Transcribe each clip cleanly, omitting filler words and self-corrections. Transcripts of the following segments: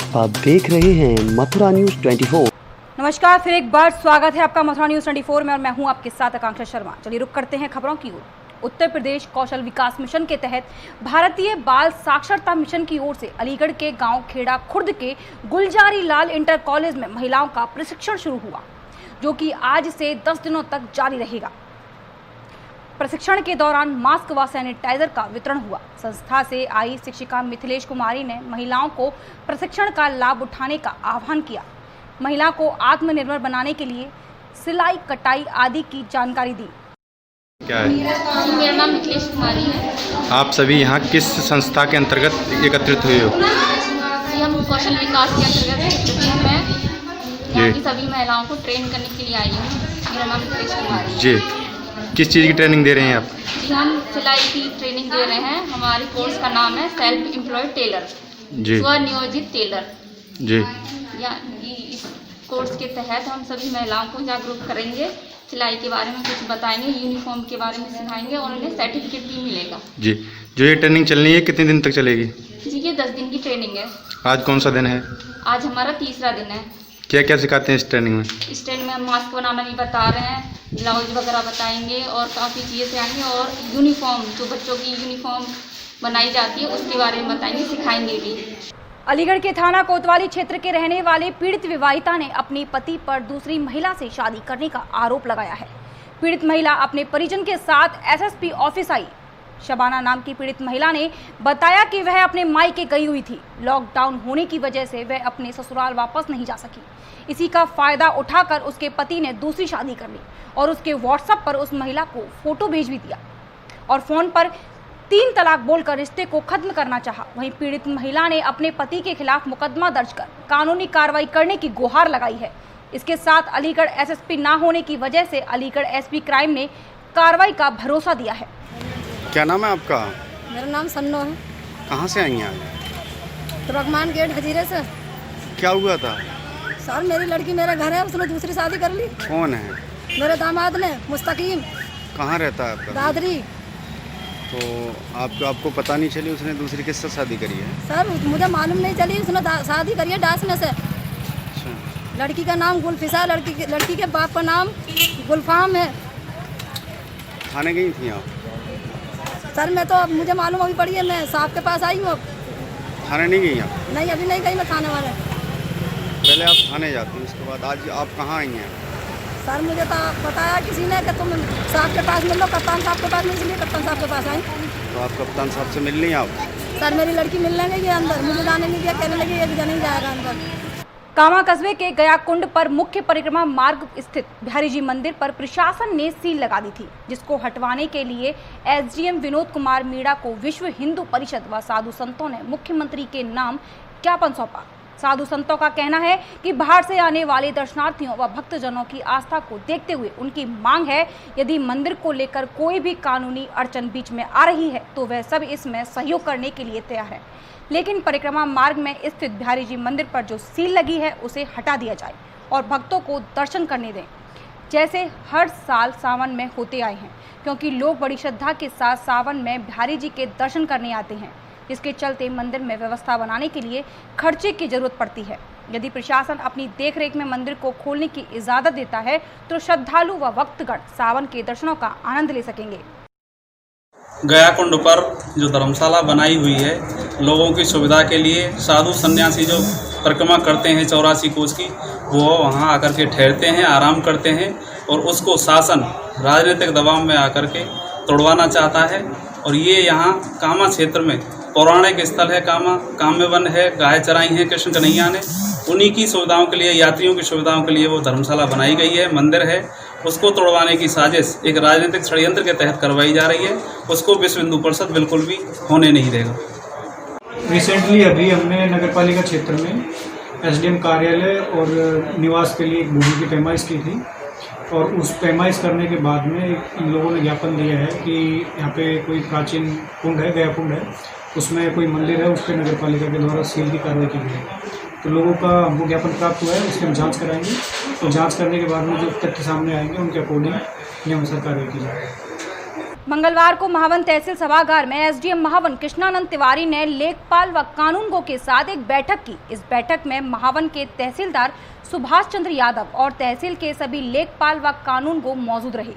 आप देख रहे हैं मथुरा न्यूज 24। नमस्कार, फिर एक बार स्वागत है आपका मथुरा न्यूज 24 में और मैं हूं आपके साथ आकांक्षा शर्मा। चलिए रुक करते हैं खबरों की ओर। उत्तर प्रदेश कौशल विकास मिशन के तहत भारतीय बाल साक्षरता मिशन की ओर से अलीगढ़ के गांव खेड़ा खुर्द के गुलजारी लाल इंटर कॉलेज में महिलाओं का प्रशिक्षण शुरू हुआ, जो कि आज से 10 दिनों तक जारी रहेगा। प्रशिक्षण के दौरान मास्क व सैनिटाइजर का वितरण हुआ। संस्था से आई शिक्षिका मिथिलेश कुमारी ने महिलाओं को प्रशिक्षण का लाभ उठाने का आह्वान किया। महिला को आत्मनिर्भर बनाने के लिए सिलाई कटाई आदि की जानकारी दी। क्या है? मेरा नाम मिथिलेश कुमारी है। आप सभी यहाँ किस संस्था के अंतर्गत एकत्रित हुए हो? जी, हम कौशल विकास के अंतर्गत मैं यहाँ की सभी महिलाओं को ट्रेन करने के लिए आई हूँ। मेरा नाम मिथिलेश कुमारी है। जी, किस चीज़ की ट्रेनिंग दे रहे हैं आप? जी, हम सिलाई की ट्रेनिंग दे रहे हैं। हमारे कोर्स का नाम है सेल्फ एम्प्लॉयड टेलर, स्वनियोजित टेलर। जी, इस कोर्स के तहत हम सभी महिलाओं को जागरूक करेंगे, सिलाई के बारे में कुछ बताएंगे, यूनिफॉर्म के बारे में सिखाएंगे और उन्हें सर्टिफिकेट भी मिलेगा। जी, जो ये ट्रेनिंग चलनी है कितने दिन तक चलेगी? जी, ये 10 दिन की ट्रेनिंग है। आज कौन सा दिन है? आज हमारा तीसरा दिन है। क्या क्या सिखाते हैं इस ट्रेनिंग में? इस ट्रेनिंग में हम मास्क बनाना भी बता रहे हैं, ब्लाउज वगैरह बताएंगे और काफ़ी चीज़ें सिखाएंगे और यूनिफॉर्म, जो बच्चों की यूनिफॉर्म बनाई जाती है उसके बारे में बताएंगे, सिखाएंगे भी। अलीगढ़ के थाना कोतवाली क्षेत्र के रहने वाले पीड़ित विवाहिता ने अपने पति पर दूसरी महिला से शादी करने का आरोप लगाया है। पीड़ित महिला अपने परिजन के साथ एसएसपी ऑफिस आई। शबाना नाम की पीड़ित महिला ने बताया कि वह अपने मायके गई हुई थी। लॉकडाउन होने की वजह से वह अपने ससुराल वापस नहीं जा सकी। इसी का फायदा उठाकर उसके पति ने दूसरी शादी कर ली और उसके व्हाट्सएप पर उस महिला को फोटो भेज भी दिया और फोन पर 3 तलाक बोलकर रिश्ते को खत्म करना चाहा। वहीं पीड़ित महिला ने अपने पति के खिलाफ मुकदमा दर्ज कर कानूनी कार्रवाई करने की गुहार लगाई है। इसके साथ अलीगढ़ एसएसपी ना होने की वजह से अलीगढ़ एसपी क्राइम ने कार्रवाई का भरोसा दिया है। क्या नाम है आपका? मेरा नाम सन्नो है। कहाँ से आई हैं आप? तुरकमान गेट हजीरे से। क्या हुआ था? सर, मेरी लड़की मेरे घर है, उसने दूसरी शादी कर ली। कौन है? मेरे दामाद ने, मुस्तकीम। कहाँ रहता है आपका? दादरी। तो आपको पता नहीं चली उसने दूसरी किससे शादी करी है? सर, मुझे मालूम नहीं चली, उसने शादी करी है डासने से। अच्छा। लड़की का नाम गुलफिसा, लड़की के बाप का नाम गुलफाम है। थाने गई थी आप? सर, मैं तो मुझे मालूम अभी पड़ी है, मैं साहब के पास आई हूँ। थाने नहीं गई आप? नहीं, अभी नहीं गई मैं थाने वाले। पहले आप थाने जाती हैं, उसके बाद आज आप कहाँ आई हैं? सर, मुझे तो बताया किसी ने कि तुम साहब के पास मिल लो, कप्तान साहब के पास मिल, इसलिए कप्तान साहब के पास आई। तो आप कप्तान साहब से मिल नहीं आप? सर, मेरी लड़की मिलने गई है अंदर, मुझे जाने नहीं दिया, कहने लगी ये नहीं जाएगा अंदर। कामा कस्बे के गया कुंड पर मुख्य परिक्रमा मार्ग स्थित बिहारी जी मंदिर पर प्रशासन ने सील लगा दी थी, जिसको हटवाने के लिए एसडीएम विनोद कुमार मीणा को विश्व हिंदू परिषद व साधु संतों ने मुख्यमंत्री के नाम ज्ञापन सौंपा। साधु संतों का कहना है कि बाहर से आने वाले दर्शनार्थियों व भक्तजनों की आस्था को देखते हुए उनकी मांग है, यदि मंदिर को लेकर कोई भी कानूनी अड़चन बीच में आ रही है तो वह सब इसमें सहयोग करने के लिए तैयार है, लेकिन परिक्रमा मार्ग में स्थित बिहारी जी मंदिर पर जो सील लगी है उसे हटा दिया जाए और भक्तों को दर्शन करने दें, जैसे हर साल सावन में होते आए हैं, क्योंकि लोग बड़ी श्रद्धा के साथ सावन में बिहारी जी के दर्शन करने आते हैं, जिसके चलते मंदिर में व्यवस्था बनाने के लिए खर्चे की जरूरत पड़ती है। यदि प्रशासन अपनी देखरेख में मंदिर को खोलने की इजाजत देता है तो श्रद्धालु व भक्तगण सावन के दर्शनों का आनंद ले सकेंगे। गया कुंड पर जो धर्मशाला बनाई हुई है लोगों की सुविधा के लिए, साधु सन्यासी जो परिक्रमा करते हैं 84 कोस की, वो वहाँ आकर के ठहरते हैं, आराम करते हैं और उसको शासन राजनीतिक दबाव में आकर के तोड़वाना चाहता है। और ये यहाँ कामा क्षेत्र में पौराणिक स्थल है, काम्यवन है, गाय चराई है कृष्ण कन्हैया ने, उन्हीं की सुविधाओं के लिए, यात्रियों की सुविधाओं के लिए वो धर्मशाला बनाई गई है, मंदिर है। उसको तोड़वाने की साजिश एक राजनीतिक षड्यंत्र के तहत करवाई जा रही है, उसको विश्व हिंदू परिषद बिल्कुल भी होने नहीं देगा। रिसेंटली अभी हमने नगर पालिका क्षेत्र में एसडीएम कार्यालय और निवास के लिए एक भूमि की पैमाइश की थी और उस पैमाइश करने के बाद में इन लोगों ने ज्ञापन दिया है कि यहाँ पे कोई प्राचीन कुंड है, गया कुंड है, उसमें कोई मंदिर है, उस पर नगर पालिका के द्वारा सील की कार्रवाई की गई है। तो लोगों का वो ज्ञापन प्राप्त हुआ है, उसकी हम जाँच कराएंगे और जाँच करने के बाद में जो तथ्य सामने आएंगे उनके अकॉर्डिंग नियमानुसार कार्रवाई की जाएगी। मंगलवार को महावन तहसील सभागार में एसडीएम महावन कृष्णानंद तिवारी ने लेखपाल व कानूनगो के साथ एक बैठक की। इस बैठक में महावन के तहसीलदार सुभाष चंद्र यादव और तहसील के सभी लेखपाल व कानूनगो मौजूद रहे।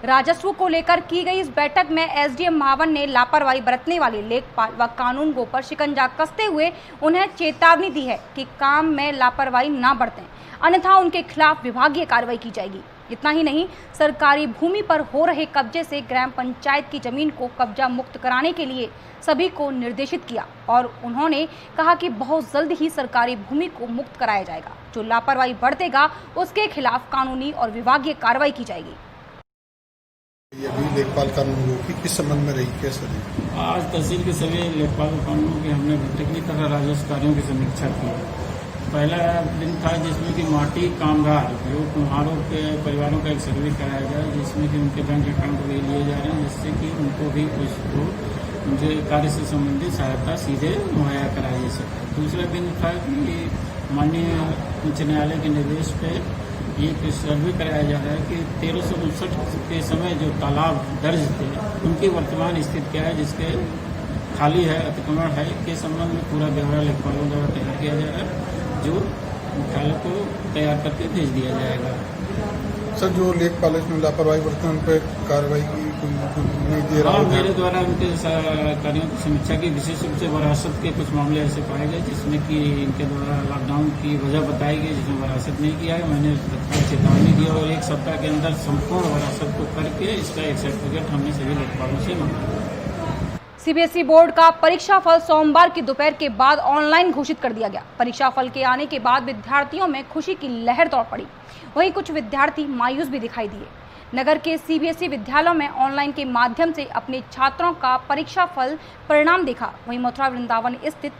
राजस्व को लेकर की गई इस बैठक में एसडीएम महावन ने लापरवाही बरतने वाले लेखपाल व कानूनगो पर शिकंजा कसते हुए उन्हें चेतावनी दी है कि काम में लापरवाही न बरतें, अन्यथा उनके खिलाफ विभागीय कार्रवाई की जाएगी। इतना ही नहीं, सरकारी भूमि पर हो रहे कब्जे से ग्राम पंचायत की जमीन को कब्जा मुक्त कराने के लिए सभी को निर्देशित किया और उन्होंने कहा कि बहुत जल्द ही सरकारी भूमि को मुक्त कराया जाएगा। जो लापरवाही बरतेगा उसके खिलाफ कानूनी और विभागीय कार्रवाई की जाएगी। ये भी लेखपाल कानूनगो की किस संबंध में रही, कैसे रही? आज तहसील के सभी लेखपाल कानूनों की हमने टेक्निकल तथा राजस्व कार्यों की समीक्षा की। पहला दिन था जिसमें कि माटी कामगार जो कुम्हारों के परिवारों का एक सर्वे कराया जाए, जिसमें कि उनके बैंक अकाउंट भी लिए जा रहे हैं, जिससे कि उनको भी कुछ उनके कार्य से संबंधित सहायता सीधे मुहैया कराई जा सके। दूसरा दिन था कि माननीय उच्च न्यायालय के निर्देश पे एक सर्वे कराया जा रहा है कि 1359 के समय जो तालाब दर्ज थे उनकी वर्तमान स्थिति क्या है, जिसके खाली है, अतिक्रमण है, के संबंध में पूरा ब्यौरा लेखपालों द्वारा तैयार किया जा रहा है, जो मुख्यालय को तैयार करके भेज दिया जाएगा। सर, जो लेखपाल में लापरवाही बरतते हैं उन पर कार्रवाई की नहीं दे रहा है? मेरे द्वारा उनके कार्यों की समीक्षा की, विशेष रूप से विरासत के कुछ मामले ऐसे पाए गए जिसमें कि इनके द्वारा लॉकडाउन की वजह बताई गई, जिसमें विरासत नहीं किया है। मैंने चेतावनी दी और 1 सप्ताह के अंदर संपूर्ण विरासत को करके इसका एक सर्टिफिकेट हमने सभी लेखपालों से मांगा। सीबीएसई बोर्ड का परीक्षा फल सोमवार की दोपहर के बाद ऑनलाइन घोषित कर दिया गया। परीक्षा फल के आने के बाद विद्यार्थियों में खुशी की लहर दौड़ पड़ी। वहीं कुछ विद्यार्थी मायूस भी दिखाई दिए। नगर के सीबीएसई विद्यालयों में ऑनलाइन के माध्यम से अपने छात्रों का परीक्षा फल परिणाम देखा। वहीं मथुरा वृंदावन स्थित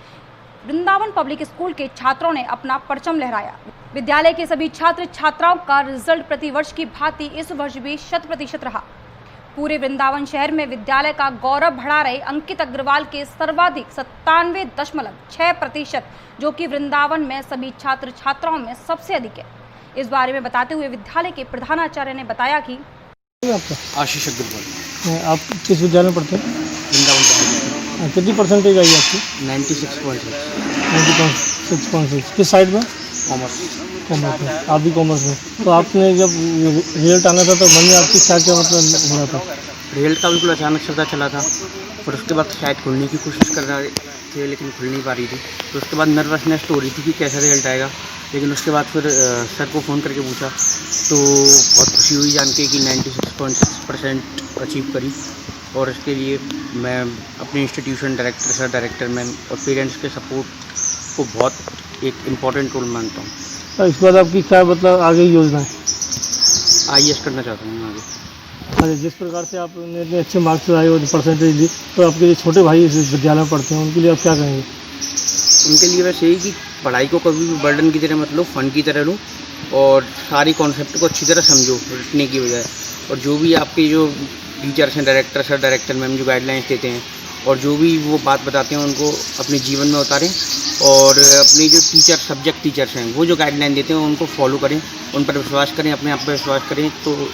वृंदावन पब्लिक स्कूल के छात्रों ने अपना परचम लहराया। विद्यालय के सभी छात्र छात्राओं का रिजल्ट प्रतिवर्ष की भांति इस वर्ष भी 100% रहा। पूरे वृंदावन शहर में विद्यालय का गौरव बढ़ा रहे अंकित अग्रवाल के सर्वाधिक 97.6%, जो कि वृंदावन में सभी छात्र छात्राओं में सबसे अधिक है। इस बारे में बताते हुए विद्यालय के प्रधानाचार्य ने बताया कि आपका आशीष अग्रवाल। आप किस विद्यालय में पढ़ते हैं? वृंदावन। कितनी परसेंटेज आई आपकी? 96.6। 96.6। किस साइड में? कॉमर्स। कॉमर्स में। आप भी कॉमर्स में। तो आपने जब रिजल्ट आना था तो मन में आपकी क्या क्या मतलब हो रहा था? रिजल्ट का बिल्कुल अचानक से पता चला था और उसके बाद शायद खुलने की कोशिश कर रहे थे लेकिन खुल नहीं पा रही थी। तो उसके बाद नर्वसनेस तो हो रही थी कि कैसा रिजल्ट आएगा, लेकिन उसके बाद फिर सर को फ़ोन करके पूछा तो बहुत खुशी हुई जान के कि 96.6% अचीव करी। और इसके लिए मैं अपने institution director, sir director ma'am और पेरेंट्स के सपोर्ट को बहुत एक इम्पॉर्टेंट रोल मानता हूँ। तो इसके बाद आपकी क्या मतलब आगे योजना है? IAS करना चाहता हूँ आगे। अरे जिस प्रकार से आपने इतने अच्छे मार्क्स लाए और परसेंटेज ली, तो आपके जो छोटे भाई इस विद्यालय में पढ़ते हैं उनके लिए आप क्या कहेंगे? उनके लिए बस यही कि पढ़ाई को कभी भी बर्डन की तरह मत लो, फन की तरह लो और सारी कॉन्सेप्ट को अच्छी तरह समझो रटने की बजाय। और जो भी आपके जो टीचर्स हैं, डायरेक्टर, सर डायरेक्टर मैम जो गाइडलाइंस देते हैं और जो भी वो बात बताते हैं उनको अपने जीवन में उतारें और अपने जो सब्जेक्ट टीचर्स हैं वो जो गाइडलाइन देते हैं उनको फॉलो करें, उन पर विश्वास करें, अपने आप पर विश्वास करें तो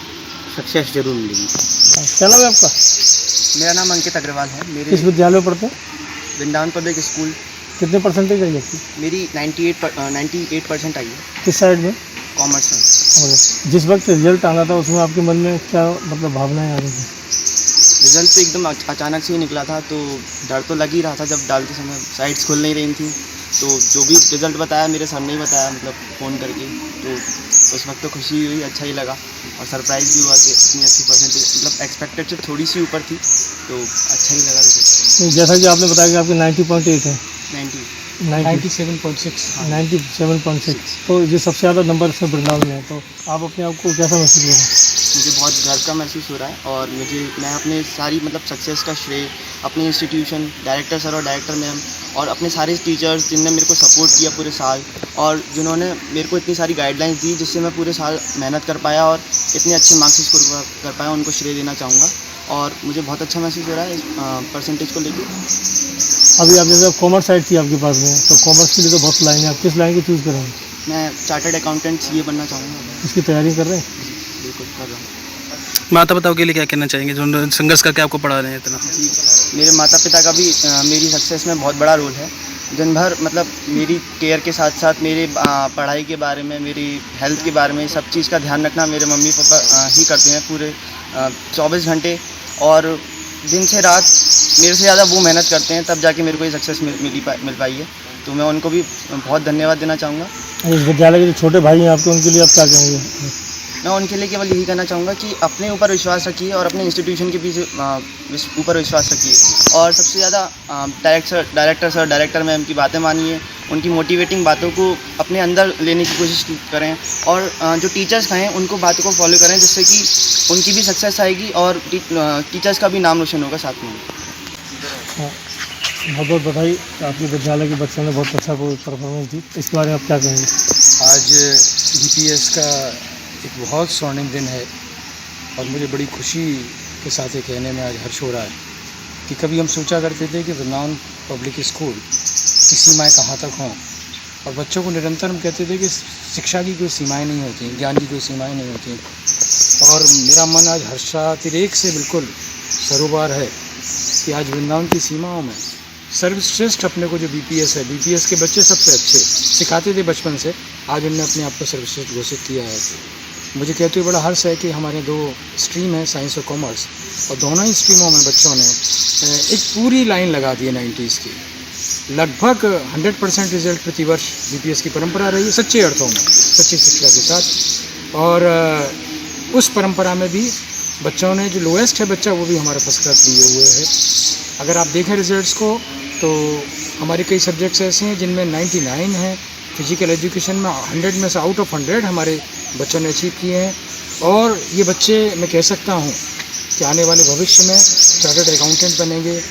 सक्सेस जरूर मिलेगी। क्या नाम है आपका? मेरा नाम अंकित अग्रवाल है। मेरे किस विद्यालय में पढ़ते हैं? Vrindavan public school. कितने परसेंटेज आई आपकी? मेरी 98% आई है। किस साइड में? कॉमर्स में। जिस वक्त रिजल्ट आना था उसमें आपके मन में क्या मतलब भावनाएं आ रही थी? रिजल्ट तो एकदम अचानक से ही निकला था तो डर तो लग ही रहा था। जब डालते समय साइट्स खुल नहीं रही थी तो जो भी रिज़ल्ट बताया मेरे सर ने ही बताया, मतलब फ़ोन करके, तो उस वक्त तो खुशी हुई, अच्छा ही लगा और सरप्राइज़ भी हुआ कि इतनी अच्छी परसेंटेज, मतलब एक्सपेक्टेड से थोड़ी सी ऊपर थी तो अच्छा ही लगा रिजल्ट। जैसा कि आपने बताया कि आपके 90.8 है। 97.6। 97.6। तो ये सबसे ज़्यादा नंबर इसमें वृंदावन में है, तो आप अपने आप को कैसा महसूस कर रहे हैं? मुझे बहुत गर्व का महसूस हो रहा है और मैं अपने सारी सक्सेस का श्रेय अपने इंस्टीट्यूशन, डायरेक्टर सर और डायरेक्टर मैम और अपने सारे टीचर्स जिनने मेरे को सपोर्ट किया पूरे साल और जिन्होंने मेरे को इतनी सारी गाइडलाइंस दी जिससे मैं पूरे साल मेहनत कर पाया और इतने अच्छे मार्क्स स्कोर कर पाया, उनको श्रेय देना चाहूँगा और मुझे बहुत अच्छा महसूस हो रहा है इस परसेंटेज को लेकर। अभी आप जैसे कॉमर्स साइड थी आपके पास में, तो कॉमर्स के लिए तो बहुत लाइन है, आप किस लाइन को चूज़ करेंगे? मैं चार्टर्ड अकाउंटेंट CA बनना चाहूँगा। इसकी तैयारी कर रहे हैं? बिल्कुल कर रहा हूँ। माता पिता के लिए क्या कहना चाहेंगे जो संघर्ष करके आपको पढ़ा रहे हैं इतना? मेरे माता पिता का भी मेरी सक्सेस में बहुत बड़ा रोल है। दिन भर मतलब मेरी केयर के साथ साथ मेरे पढ़ाई के बारे में, मेरी हेल्थ के बारे में, सब चीज़ का ध्यान रखना मेरे मम्मी पापा ही करते हैं पूरे 24 घंटे। और दिन से रात मेरे से ज़्यादा वो मेहनत करते हैं, तब जाके मेरे को ये सक्सेस मिल पाई है। तो मैं उनको भी बहुत धन्यवाद देना चाहूँगा। इस विद्यालय के जो छोटे भाई हैं आपके, उनके लिए आप क्या कहेंगे? मैं उनके लिए केवल यही कहना चाहूँगा कि अपने ऊपर विश्वास रखिए और अपने इंस्टीट्यूशन के पीछे ऊपर विश्वास रखिए। और सबसे ज़्यादा डायरेक्टर मैम की बातें मानिए, उनकी मोटिवेटिंग बातों को अपने अंदर लेने की कोशिश करें। और जो टीचर्स हैं उनको बातों को फॉलो करें, जिससे कि उनकी भी सक्सेस आएगी और टीचर्स का भी नाम रोशन होगा साथ में। बहुत बहुत बधाई, आपके विद्यालय के बच्चों ने बहुत अच्छा परफॉर्मेंस दी। इसके बारे में आप क्या कहेंगे? आज BPS का एक बहुत स्वर्णिम दिन है और मुझे बड़ी खुशी के साथ ये कहने में आज हर्ष हो रहा है कि कभी हम सोचा करते थे कि वृंदावन पब्लिक स्कूल की सीमाएं कहाँ तक हों, और बच्चों को निरंतर हम कहते थे कि शिक्षा की कोई सीमाएं नहीं होती, ज्ञान की कोई सीमाएं नहीं होती। और मेरा मन आज हर्षातिरेक से बिल्कुल सरोबार है कि आज वृंदावन की सीमाओं में सर्वश्रेष्ठ अपने को जो BPS है, BPS के बच्चे सबसे अच्छे सिखाते थे बचपन से, आज उन्होंने अपने आप को सर्वश्रेष्ठ घोषित किया है। मुझे कहते हुए बड़ा हर्ष है कि हमारे 2 स्ट्रीम है, साइंस और कॉमर्स, और दोनों ही स्ट्रीमों में बच्चों ने एक पूरी लाइन लगा दी है 90s की। लगभग 100% रिजल्ट प्रतिवर्ष BPS की परंपरा रही है, सच्चे अर्थों में, सच्ची शिक्षा के साथ। और उस परंपरा में भी बच्चों ने जो लोएस्ट है बच्चा, वो भी हमारा फर्स्ट क्लास लिए हुए है। अगर आप देखें रिजल्ट्स को तो हमारे कई सब्जेक्ट्स ऐसे हैं जिनमें 99 है। फिजिकल एजुकेशन में 100 में से आउट ऑफ 100 हमारे बच्चों ने अचीव किए हैं। और ये बच्चे, मैं कह सकता हूँ कि आने वाले भविष्य में चार्टर्ड अकाउंटेंट बनेंगे,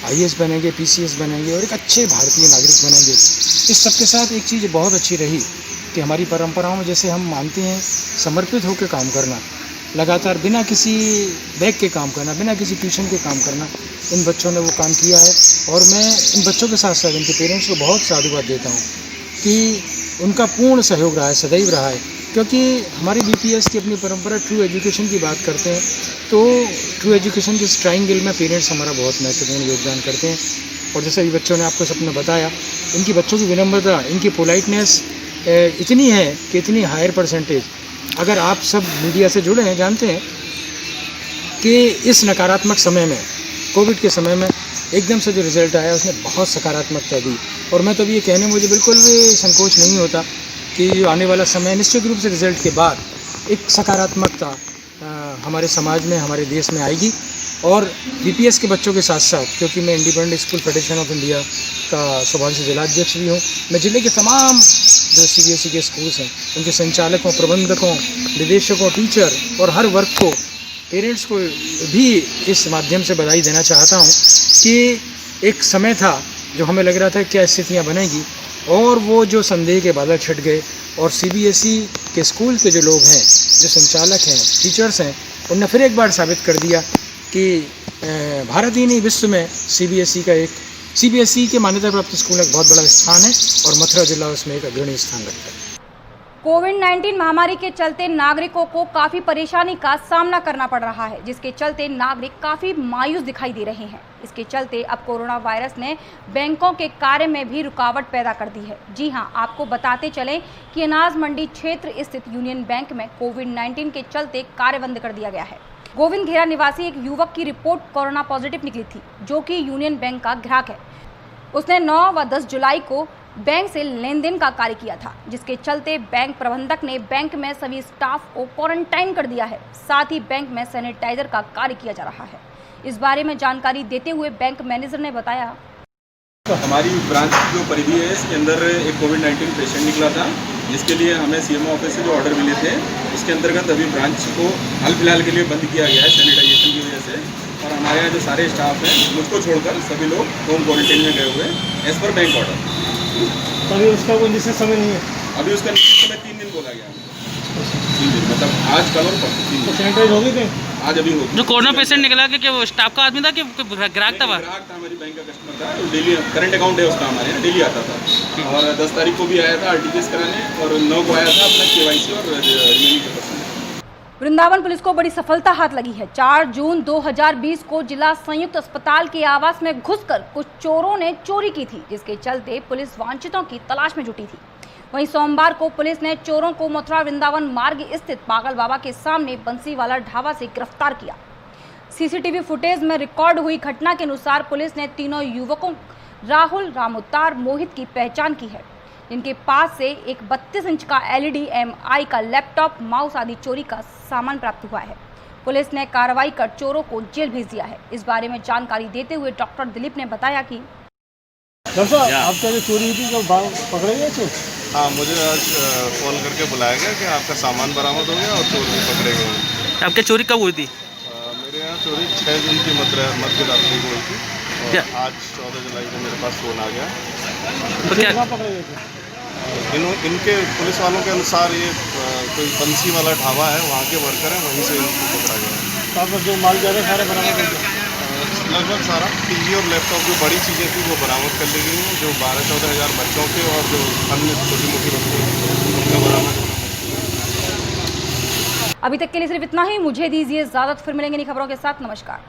IAS बनेंगे, PCS बनेंगे और एक अच्छे भारतीय नागरिक बनेंगे। इस सब के साथ एक चीज़ बहुत अच्छी रही कि हमारी परंपराओं में जैसे हम मानते हैं समर्पित होकर काम करना, लगातार बिना किसी बैग के काम करना, बिना किसी ट्यूशन के काम करना, इन बच्चों ने वो काम किया है। और मैं इन बच्चों के साथ साथ इनके पेरेंट्स को बहुत साधुवाद देता हूँ कि उनका पूर्ण सहयोग रहा है, सदैव रहा है। क्योंकि हमारी BPS की अपनी परंपरा ट्रू एजुकेशन की बात करते हैं, तो ट्रू एजुकेशन के इस ट्रायंगल में पेरेंट्स हमारा बहुत महत्वपूर्ण योगदान करते हैं। और जैसे अभी बच्चों ने आपको सबने बताया, इनकी बच्चों की विनम्रता, इनकी पोलाइटनेस इतनी है कि इतनी हायर परसेंटेज, अगर आप सब मीडिया से जुड़े हैं जानते हैं कि इस नकारात्मक समय में, कोविड के समय में एकदम से जो रिज़ल्ट आया उसने बहुत सकारात्मकता दी। और मैं तो ये कहने मुझे बिल्कुल भी संकोच नहीं होता कि जो आने वाला समय निश्चित रूप से रिज़ल्ट के बाद एक सकारात्मकता हमारे समाज में, हमारे देश में आएगी। और BPS के बच्चों के साथ साथ, क्योंकि मैं independent school federation of India का सौभाग्य से जिलाध्यक्ष भी हूँ, मैं ज़िले के तमाम जो CBSE के स्कूल्स हैं उनके संचालकों, प्रबंधकों, निदेशकों, टीचर और हर वर्ग को, पेरेंट्स को भी इस माध्यम से बधाई देना चाहता हूँ कि एक समय था जो हमें लग रहा था क्या स्थितियाँ बनेगी, और वो जो संदेह के बादल छट गए। और CBSE के स्कूल के जो लोग हैं, जो संचालक हैं, टीचर्स हैं, उनने फिर एक बार साबित कर दिया कि भारत ही नहीं विश्व में CBSE के मान्यता प्राप्त स्कूल एक बहुत बड़ा स्थान है और मथुरा जिला उसमें एक अग्रणी स्थान रखता है। कोविड-19 महामारी के चलते नागरिकों को काफ़ी परेशानी का सामना करना पड़ रहा है, जिसके चलते नागरिक काफ़ी मायूस दिखाई दे रहे हैं। इसके चलते अब कोरोना वायरस ने बैंकों के कार्य में भी रुकावट पैदा कर दी है। जी हां, आपको बताते चलें कि अनाज मंडी क्षेत्र स्थित यूनियन बैंक में कोविड-19 के चलते कार्य बंद कर दिया गया है। गोविंद घेरा निवासी एक युवक की रिपोर्ट कोरोना पॉजिटिव निकली थी, जो कि यूनियन बैंक का ग्राहक है। उसने 9 व 10 जुलाई को बैंक से लेन देन का कार्य किया था, जिसके चलते बैंक प्रबंधक ने बैंक में सभी स्टाफ को क्वारंटाइन कर दिया है। साथ ही बैंक में सैनिटाइजर का कार्य किया जा रहा है। इस बारे में जानकारी देते हुए बैंक मैनेजर ने बताया, हमारी ब्रांच जो परिधि है इसके अंदर एक कोविड-19 पेशेंट निकला था, जिसके लिए हमें CMO ऑफिस से जो ऑर्डर मिले थे उसके अंतर्गत अभी ब्रांच को हाल फिलहाल के लिए बंद किया गया है सैनिटाइजेशन की वजह से। और हमारे यहाँ जो सारे स्टाफ हैं मुझको छोड़कर सभी लोग होम क्वारंटाइन में गए हुए हैं एज पर बैंक ऑर्डर। अभी उसका कोई निश्चित समय नहीं है? अभी उसका निश्चित समय 3 दिन बोला गया है। 3 दिन मतलब आज, कल और परसों 3 दिन। सैनिटाइज होगी थे? आज अभी होगी। जो कोरोना पेशेंट निकला कि वो स्टाफ का आदमी था कि ग्राहक था? ग्राहक था, हमारी बैंक का कस्टमर था, डेली करंट अकाउंट है उसका, हमारे यहाँ डेली आता था। और 10 तारीख को भी आया था RTGS कराने और 9 को आया था अपना KYC और रिमेनिंग पेपर्स। वृंदावन पुलिस को बड़ी सफलता हाथ लगी है। 4 जून 2020 को जिला संयुक्त अस्पताल के आवास में घुसकर कुछ चोरों ने चोरी की थी, जिसके चलते पुलिस वांछितों की तलाश में जुटी थी। वहीं सोमवार को पुलिस ने चोरों को मथुरा वृंदावन मार्ग स्थित पागल बाबा के सामने बंसीवाला ढाबा से गिरफ्तार किया। सीसीटीवी फुटेज में रिकॉर्ड हुई घटना के अनुसार पुलिस ने तीनों युवकों राहुल, रामोत्तार, मोहित की पहचान की है, जिनके पास से एक 32 इंच का LED MI का लैपटॉप, माउस आदि चोरी का सामान प्राप्त हुआ है। पुलिस ने कार्रवाई कर चोरों को जेल भेज दिया है। इस बारे में जानकारी देते हुए डॉक्टर दिलीप ने बताया कि आपका जो चोरी हुई थी जो पकड़े गए थे? हाँ, मुझे आज कॉल करके बुलाया गया कि आपका सामान बरामद हो गया और चोर भी पकड़े गए। आपकी चोरी कब हुई थी? मेरे यहाँ चोरी 6 जून की मध्य रात्रि को हुई थी और आज 14 जुलाई को मेरे पास फ़ोन आ गया। तो क्या पकड़े गए थे? इनके पुलिस वालों के अनुसार ये कोई बंसी वाला ढाबा है, वहाँ के वर्कर हैं, वहीं से इनको पकड़ा गया। तो जो माल ज़्यादा सारे बरामद हो गए? लगभग सारा टीवी और लैपटॉप जो बड़ी चीज़ें थी वो बरामद कर ली गई हैं, जो 12-14 हज़ार बच्चों के और जो अन्य छोटी मोटी वस्तुएं उनका बरामद। अभी तक के लिए सिर्फ इतना ही। मुझे दीजिए इजाजत, फिर मिलेंगे नई खबरों के साथ। नमस्कार।